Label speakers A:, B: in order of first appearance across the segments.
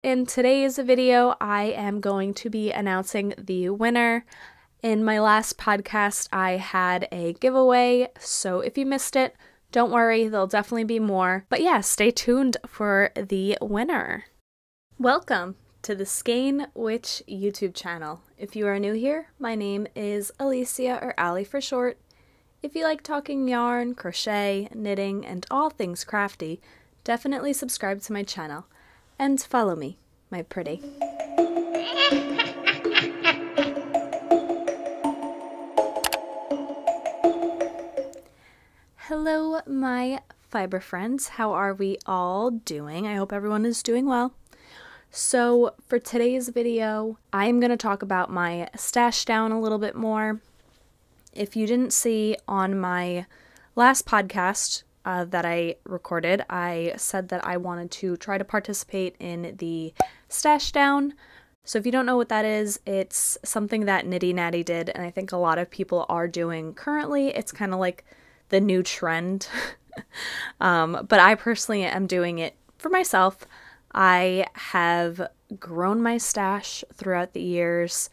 A: In today's video, I am going to be announcing the winner. In my last podcast, I had a giveaway, so if you missed it, don't worry, there'll definitely be more. But yeah, stay tuned for the winner. Welcome to the Skein Witch YouTube channel. If you are new here, my name is Alicia, or Ali for short. If you like talking yarn, crochet, knitting, and all things crafty, definitely subscribe to my channel. And follow me, my pretty. Hello, my fiber friends. How are we all doing? I hope everyone is doing well. So for today's video, I'm going to talk about my stash down a little bit more. If you didn't see on my last podcast, that I recorded, I said that I wanted to try to participate in the stash down. So if you don't know what that is, it's something that Nitty Natty did, and I think a lot of people are doing currently. It's kind of like the new trend. But I personally am doing it for myself. I have grown my stash throughout the years,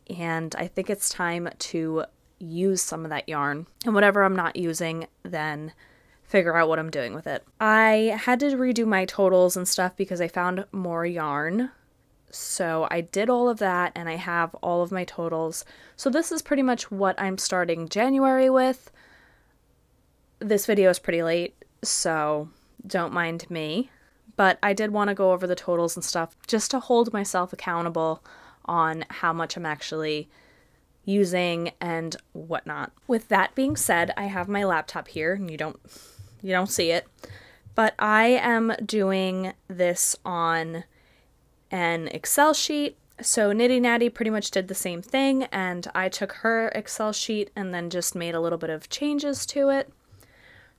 A: and I think it's time to use some of that yarn. And whatever I'm not using, then figure out what I'm doing with it. I had to redo my totals and stuff because I found more yarn. So I did all of that and I have all of my totals. So this is pretty much what I'm starting January with. This video is pretty late, so don't mind me. But I did want to go over the totals and stuff just to hold myself accountable on how much I'm actually using and whatnot. With that being said, I have my laptop here, and you don't see it, but I am doing this on an Excel sheet. So Nitty Natty pretty much did the same thing, and I took her Excel sheet and then just made a little bit of changes to it.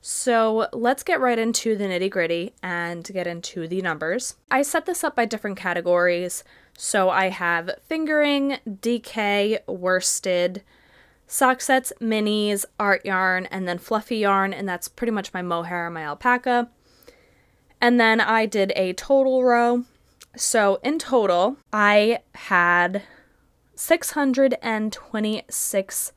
A: So let's get right into the nitty gritty and get into the numbers. I set this up by different categories. So I have fingering, DK, worsted, sock sets, minis, art yarn, and then fluffy yarn, and that's pretty much my Mohair and my Alpaca. And then I did a total row. So in total, I had 626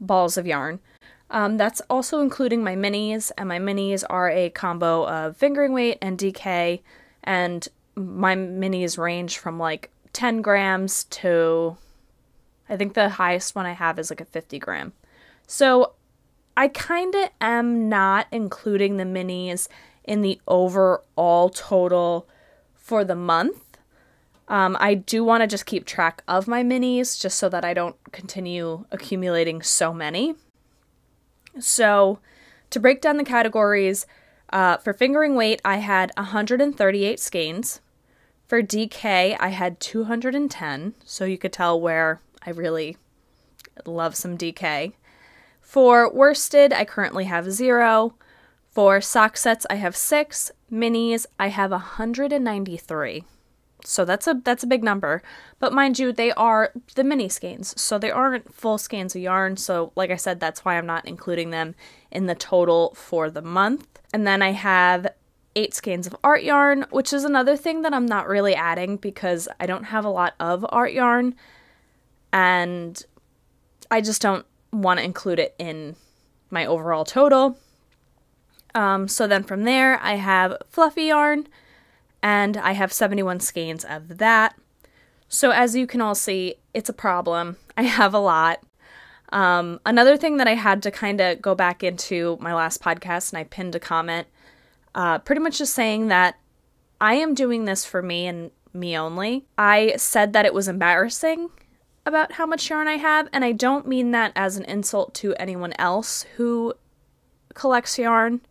A: balls of yarn. That's also including my minis, and my minis are a combo of fingering weight and DK, and my minis range from like 10 grams to, I think the highest one I have is like a 50 gram. So I kind of am not including the minis in the overall total for the month. I do want to just keep track of my minis just so that I don't continue accumulating so many. So to break down the categories, for fingering weight, I had 138 skeins. For DK, I had 210, so you could tell where I really love some DK. For worsted, I currently have 0. For sock sets, I have 6. Minis, I have 193. So that's a big number. But mind you, they are the mini skeins, so they aren't full skeins of yarn. So like I said, that's why I'm not including them in the total for the month. And then I have 8 skeins of art yarn, which is another thing that I'm not really adding because I don't have a lot of art yarn. And I just don't want to include it in my overall total. So then from there, I have fluffy yarn, and I have 71 skeins of that. So as you can all see, it's a problem. I have a lot. Another thing that I had to kind of go back into my last podcast, and I pinned a comment, pretty much just saying that I am doing this for me and me only. I said that it was embarrassing about how much yarn I have, and I don't mean that as an insult to anyone else who collects yarn.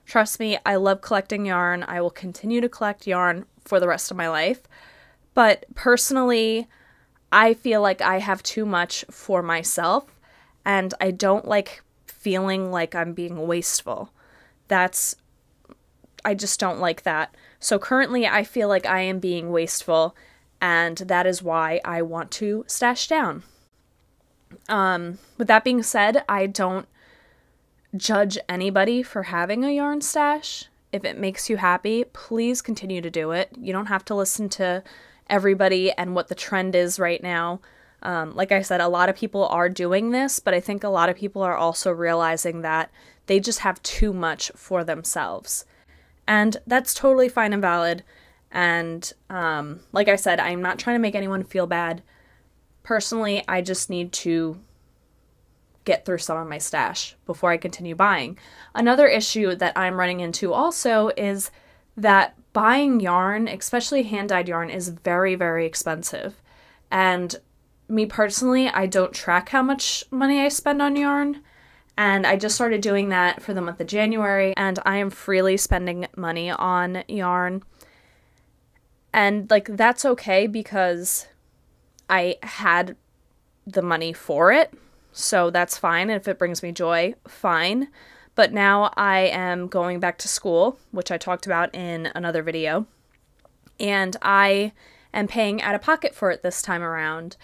A: Trust me, I love collecting yarn. I will continue to collect yarn for the rest of my life. But personally, I feel like I have too much for myself, and I don't like feeling like I'm being wasteful. I just don't like that. So currently, I feel like I am being wasteful, and that is why I want to stash down. With that being said, I don't judge anybody for having a yarn stash. If it makes you happy, please continue to do it. You don't have to listen to everybody and what the trend is right now. Like I said, a lot of people are doing this, but I think a lot of people are also realizing that they just have too much for themselves. And that's totally fine and valid. And like I said, I'm not trying to make anyone feel bad. Personally, I just need to get through some of my stash before I continue buying. Another issue that I'm running into also is that buying yarn, especially hand-dyed yarn, is very, very expensive. And me personally, I don't track how much money I spend on yarn. And I just started doing that for the month of January, and I am freely spending money on yarn. And like, that's okay because I had the money for it. So that's fine. And if it brings me joy, fine. But now I am going back to school, which I talked about in another video. And I am paying out of pocket for it this time around.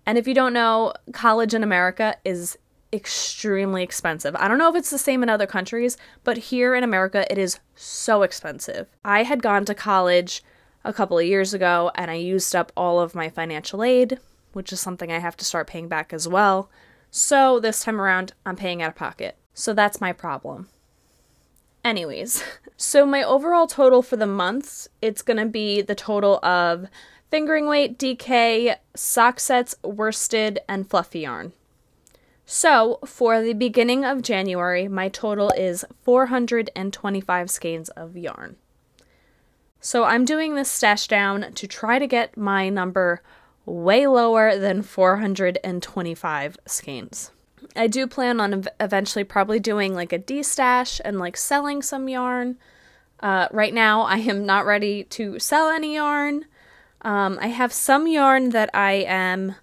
A: And if you don't know, college in America is extremely expensive. I don't know if it's the same in other countries, but here in America, it is so expensive. I had gone to college a couple of years ago, and I used up all of my financial aid, which is something I have to start paying back as well. So this time around, I'm paying out of pocket. So that's my problem. Anyways, so my overall total for the month, it's going to be the total of fingering weight, DK, sock sets, worsted, and fluffy yarn. So for the beginning of January, my total is 425 skeins of yarn. So I'm doing this stash down to try to get my number way lower than 425 skeins. I do plan on eventually probably doing like a de-stash and like selling some yarn. Right now I am not ready to sell any yarn. I have some yarn that I am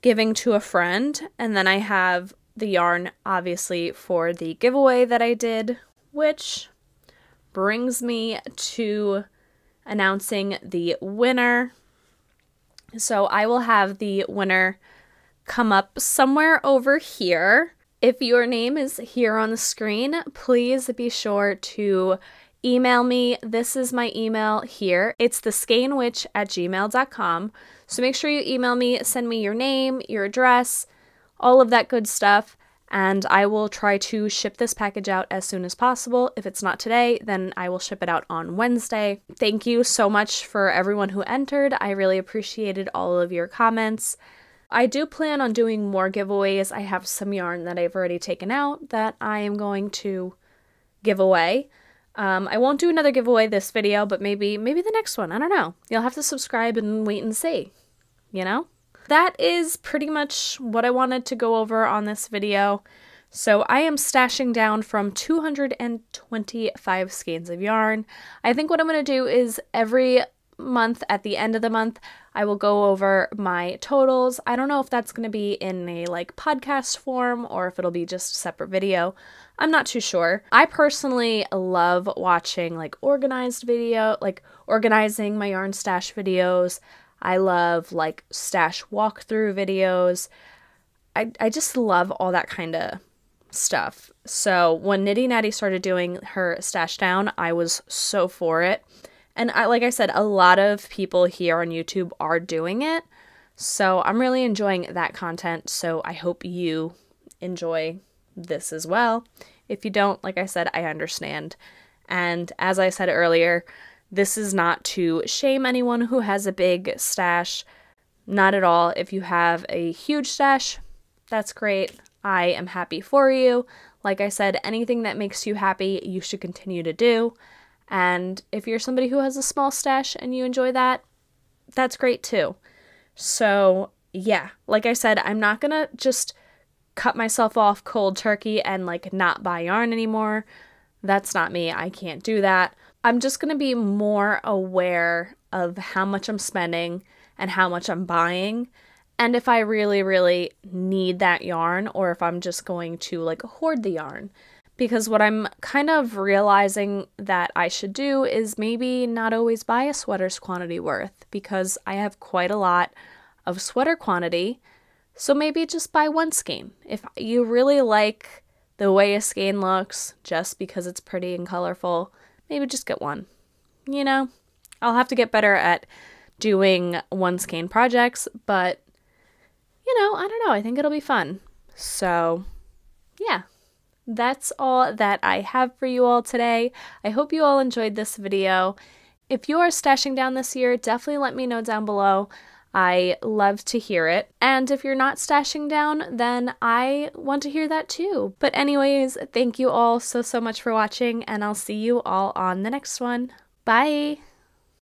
A: giving to a friend, and then I have the yarn obviously for the giveaway that I did, which brings me to announcing the winner. So I will have the winner come up somewhere over here. If your name is here on the screen, please be sure to email me. This is my email here. It's theskeinwitch@gmail.com. So make sure you email me, send me your name, your address, all of that good stuff, and I will try to ship this package out as soon as possible. If it's not today, then I will ship it out on Wednesday. Thank you so much for everyone who entered. I really appreciated all of your comments. I do plan on doing more giveaways. I have some yarn that I've already taken out that I am going to give away. I won't do another giveaway this video, but maybe the next one. I don't know. You'll have to subscribe and wait and see, you know? That is pretty much what I wanted to go over on this video. So I am stashing down from 225 skeins of yarn. I think what I'm going to do is every month, at the end of the month, I will go over my totals. I don't know if that's going to be in a like podcast form or if it'll be just a separate video. I'm not too sure. I personally love watching like organizing my yarn stash videos. I love like stash walkthrough videos. I just love all that kind of stuff. So when Nitty Natty started doing her stash down, I was so for it. And like I said, a lot of people here on YouTube are doing it. So I'm really enjoying that content. So I hope you enjoy this as well. If you don't, like I said, I understand. And as I said earlier, this is not to shame anyone who has a big stash. Not at all. If you have a huge stash, that's great. I am happy for you. Like I said, anything that makes you happy, you should continue to do. And if you're somebody who has a small stash and you enjoy that, that's great too. So yeah, like I said, I'm not gonna just cut myself off cold turkey and like not buy yarn anymore. That's not me. I can't do that. I'm just gonna be more aware of how much I'm spending and how much I'm buying, and if I really, really need that yarn, or if I'm just going to like hoard the yarn. Because what I'm kind of realizing that I should do is maybe not always buy a sweater's quantity worth, because I have quite a lot of sweater quantity. So maybe just buy one skein. If you really like the way a skein looks, just because it's pretty and colorful, maybe just get one. You know, I'll have to get better at doing one skein projects, but you know, I don't know, I think it'll be fun. So yeah, that's all that I have for you all today. I hope you all enjoyed this video. If you are stashing down this year, definitely let me know down below. I love to hear it. And if you're not stashing down, then I want to hear that too. But anyways, thank you all so much for watching, and I'll see you all on the next one. Bye!